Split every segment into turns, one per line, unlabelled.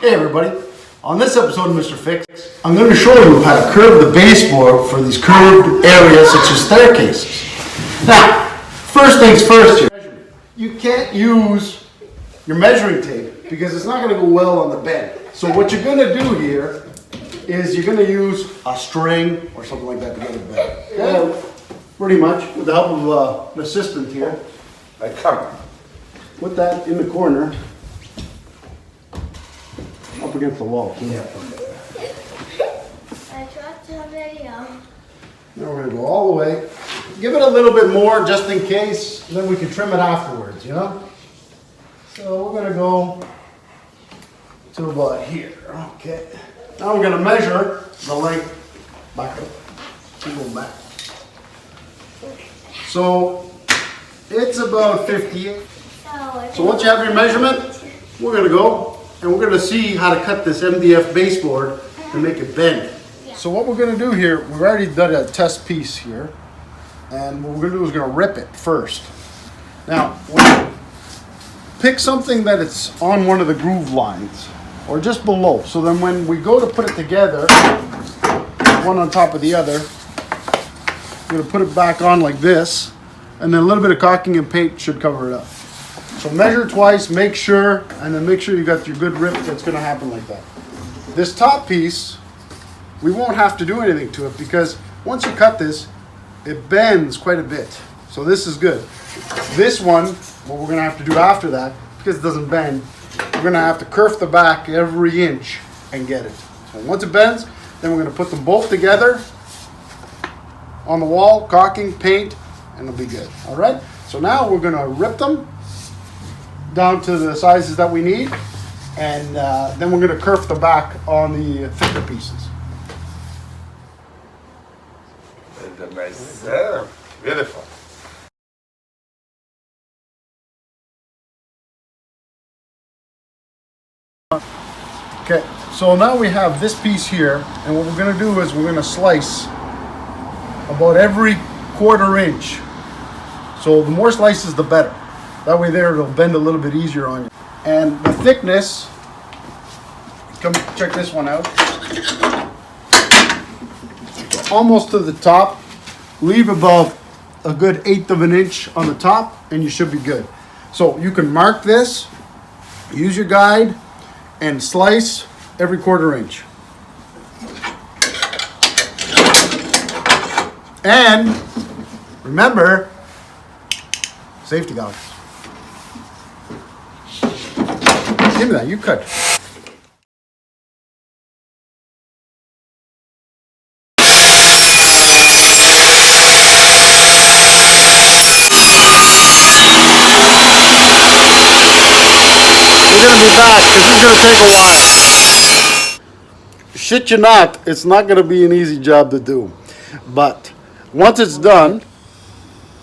Hey everybody, on this episode of Mr. Fix, I'm going to show you how to curve the baseboard for these curved areas such as staircases. Now, first things first here, you can't use your measuring tape because it's not going to go well on the bed. So what you're going to do here is you're going to use a string or something like that to get it bent. Yeah, pretty much, with the help of an assistant here.
I come.
Put that in the corner. Up against the wall.
Yeah.
I dropped a video.
Now we're going to go all the way. Give it a little bit more just in case, then we can trim it afterwards, you know? So we're going to go to about here. Okay. Now we're going to measure the length. Back up. Go back. So it's about 58. So once you have your measurement, we're going to go. And we're going to see how to cut this MDF baseboard to make it bend. So what we're going to do here, we've already done a test piece here. And what we're going to do is going to rip it first. Now, pick something that it's on one of the groove lines or just below. So then when we go to put it together, one on top of the other, we're going to put it back on like this. And then a little bit of caulking and paint should cover it up. So measure twice, make sure, and then make sure you got your good rip that's going to happen like that. This top piece, we won't have to do anything to it because once you cut this, it bends quite a bit. So this is good. This one, what we're going to have to do after that, because it doesn't bend, we're going to have to kerf the back every inch and get it. So once it bends, then we're going to put them both together on the wall, caulking, paint, and it'll be good. All right? So now we're going to rip them down to the sizes that we need, and then we're going to kerf the back on the thicker pieces.
Beautiful.
Okay, so now we have this piece here, and what we're going to do is we're going to slice about every quarter inch. So the more slices, the better. That way there, it'll bend a little bit easier on you. And the thickness, come check this one out. Almost to the top. Leave about a good 1/8 of an inch on the top, and you should be good. So you can mark this, use your guide, and slice every quarter inch. And remember, safety goggles. Give me that, you cut. We're gonna be back because this is gonna take a while. Shit you not, it's not gonna be an easy job to do. But once it's done,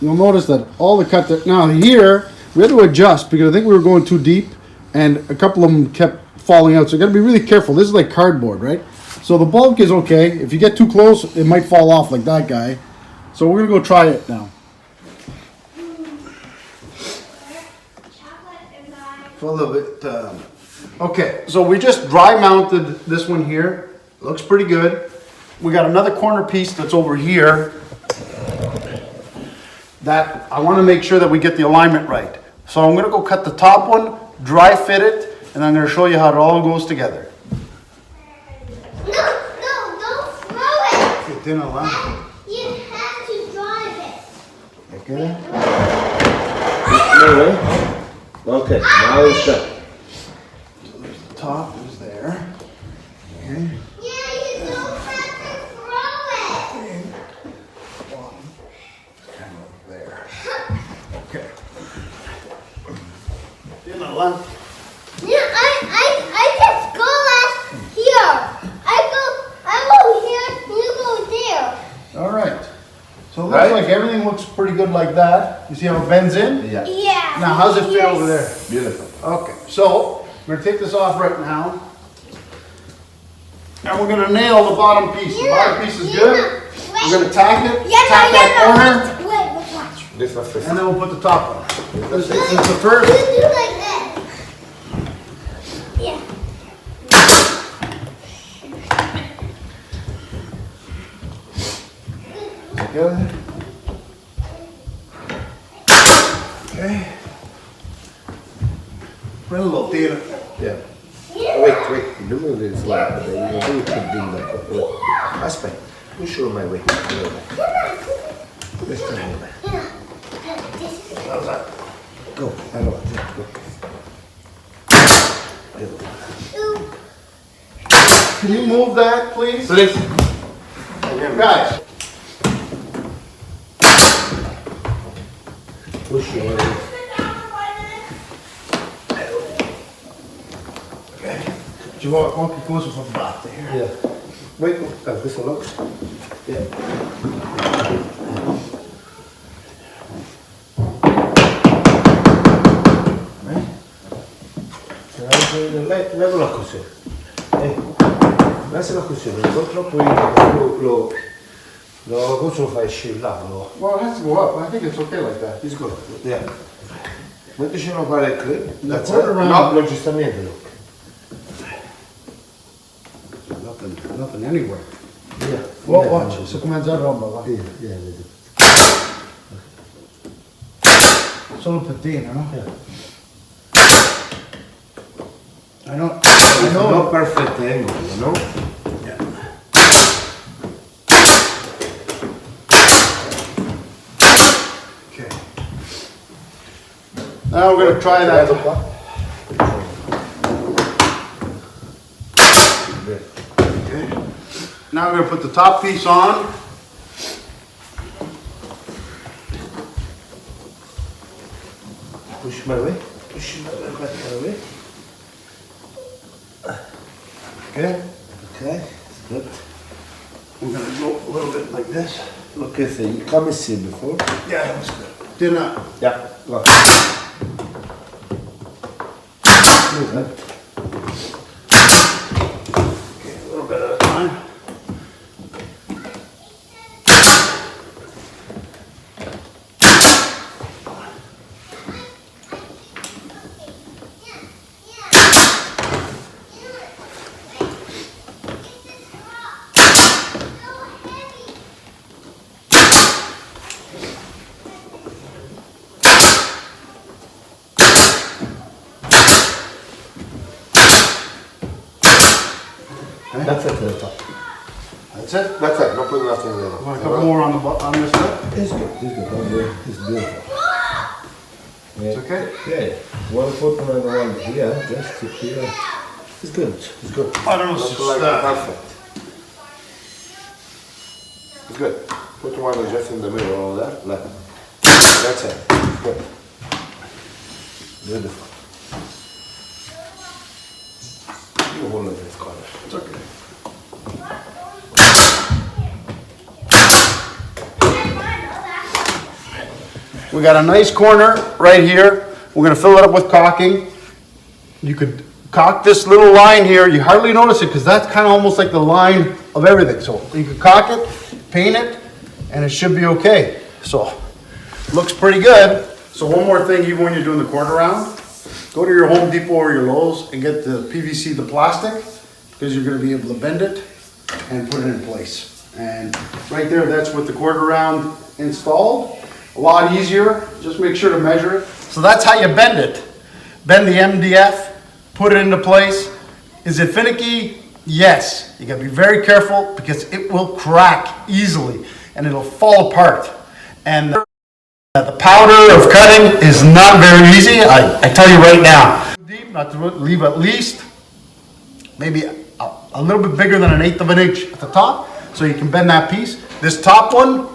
you'll notice that all the cut that, now here, we had to adjust because I think we were going too deep. And a couple of them kept falling out. So you got to be really careful. This is like cardboard, right? So the bulk is okay. If you get too close, it might fall off like that guy. So we're going to go try it now. For a little bit. Okay, so we just dry mounted this one here. Looks pretty good. We got another corner piece that's over here that I want to make sure that we get the alignment right. So I'm going to go cut the top one, dry fit it, and I'm going to show you how it all goes together.
No, don't throw it.
It didn't allow.
You have to drive it.
Okay.
No way. Okay, now it's done.
So there's the top, is there. Okay.
Yeah, you don't have to throw it.
Bottom. Kind of there. Okay. Didn't allow.
Yeah, I just go last here. I go here, you go there.
All right. So it looks like everything looks pretty good like that. You see how it bends in?
Yeah.
Yeah.
Now, how's it fit over there?
Beautiful.
Okay, so we're gonna take this off right now. And we're gonna nail the bottom piece. The bottom piece is good. We're gonna tack it, tack that corner,
Wait, watch.
This was
and then we'll put the top on. This is the
You
first.
do like that. Yeah.
Good. Okay.
Put a little theater.
Yeah. Wait. You move this flat, but then you do something like that. That's fine. Push your my way. This time over. How's that? Go. I know it. Go.
Can you move that, please?
Please.
Guys.
Push your way.
Do you want to go from the back there?
Yeah. Wait, this one looks. Yeah. Levola così. Mettila così, non troppo lo coso lo fai scillare.
Well, it has to go up. I think it's okay like that.
It's good. Yeah. Mettici una pare qui.
That's it.
No, non ci sta niente.
Nothing anywhere.
Yeah.
Well, watch. So come on, roba, va.
Yeah.
Solo pettino, no?
Yeah.
I know.
No perfect angle, you know?
Yeah. Okay. Now we're going to try that. Okay. Now we're going to put the top piece on.
Push my way. Push my way.
Okay.
Okay, it's good.
We're going to go a little bit like this.
Okay, so you come and see before.
Yeah, that's good. Dinner.
Yeah, go. Move it.
Okay, a little bit at a time.
That's it to the top.
That's it.
That's it, don't put nothing there.
Want a couple more on this side?
It's good, don't worry. It's beautiful.
It's okay?
Yeah, one foot and one here, just to here. It's good, it's good.
I don't know, it's
That's
just,
perfect. It's good. Put one just in the middle, all that. Like. That's it. Good. Beautiful. You hold it this corner.
It's okay. We got a nice corner right here. We're gonna fill it up with caulking. You could caulk this little line here. You hardly notice it because that's kind of almost like the line of everything. So you could caulk it, paint it, and it should be okay. So looks pretty good. So one more thing, even when you're doing the corner round, go to your Home Depot or your Lowe's and get the PVC, the plastic, because you're gonna be able to bend it and put it in place. And right there, that's with the quarter round installed. A lot easier, just make sure to measure it. So that's how you bend it. Bend the MDF, put it into place. Is it finicky? Yes. You gotta be very careful because it will crack easily and it'll fall apart. And the powder of cutting is not very easy, I tell you right now. Deep, not to leave at least maybe a little bit bigger than 1/8 of an inch at the top, so you can bend that piece. This top one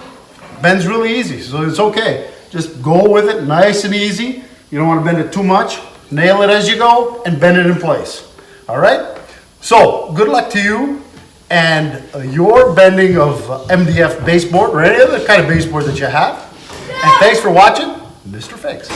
bends really easy, so it's okay. Just go with it nice and easy. You don't want to bend it too much. Nail it as you go and bend it in place. All right? So, good luck to you and your bending of MDF baseboard or any other kind of baseboard that you have. And thanks for watching, Mr. Fakes.